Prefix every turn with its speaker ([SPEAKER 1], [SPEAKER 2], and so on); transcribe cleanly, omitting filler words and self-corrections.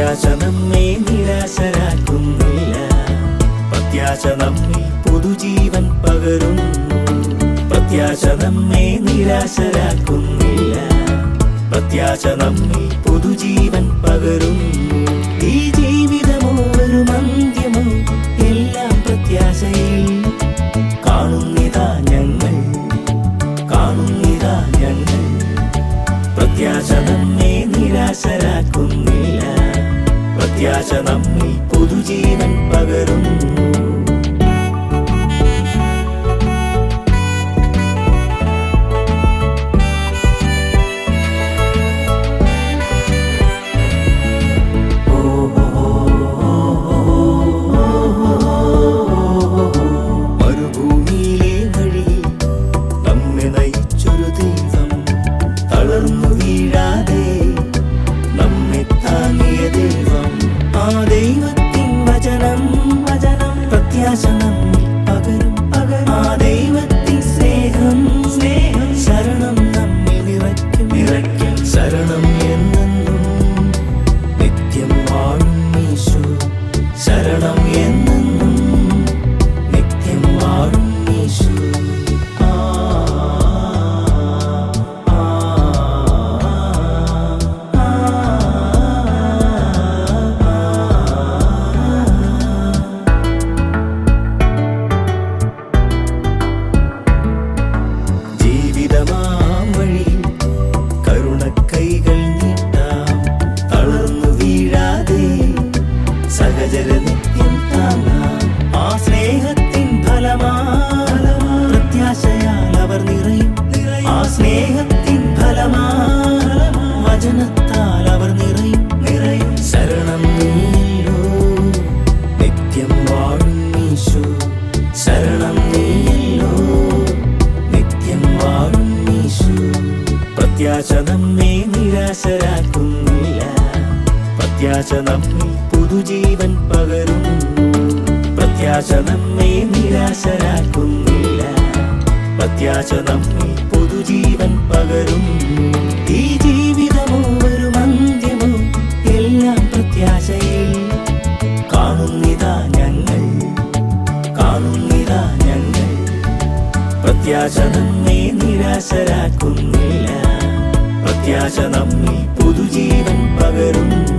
[SPEAKER 1] പ്രത്യാശ നമ്മെ നിരാശരാക്കുന്നില്ല. പ്രത്യാശ നമ്മിൽ പുതുജീവൻ പകരുന്നു. പ്രത്യാശ നമ്മെ നിരാശരാക്കുന്നില്ല. പ്രത്യാശ നമ്മിൽ പുതുജീവൻ പകരുന്നു. ഈ ജീവിതമോ ഒരു അന്ത്യമോ എല്ലാം പ്രത്യാശയിൽ കാണുന്നിതാ ഞങ്ങൾ, കാണുന്നിതാ ഞങ്ങൾ. പ്രത്യാശ നമ്മെ നിരാശരാക്കുന്നില്ല. പ്രത്യാശ നമ്മിൽ പുതുജീവൻ പകരുന്നു. പ്രത്യാശ നമ്മെ നിരാശരാക്കുന്നില്ല. പ്രത്യാശ നമ്മിൽ പുതുജീവൻ പകരുന്നു. പ്രത്യാശ നമ്മെ നിരാശരാക്കുന്നില്ല. പ്രത്യാശ നമ്മിൽ പുതുജീവൻ പകരുന്നു. ഈ ജീവിതമോ ഒരു അന്ത്യമോ എല്ലാം പ്രത്യാശയിൽ കാണുന്നിതാ ഞങ്ങൾ, കാണുന്നിതാ ഞങ്ങൾ. പ്രത്യാശ നമ്മെ നിരാശരാക്കുന്നില്ല. പ്രത്യാശ നമ്മിൽ പുതുജീവൻ പകരുന്നു.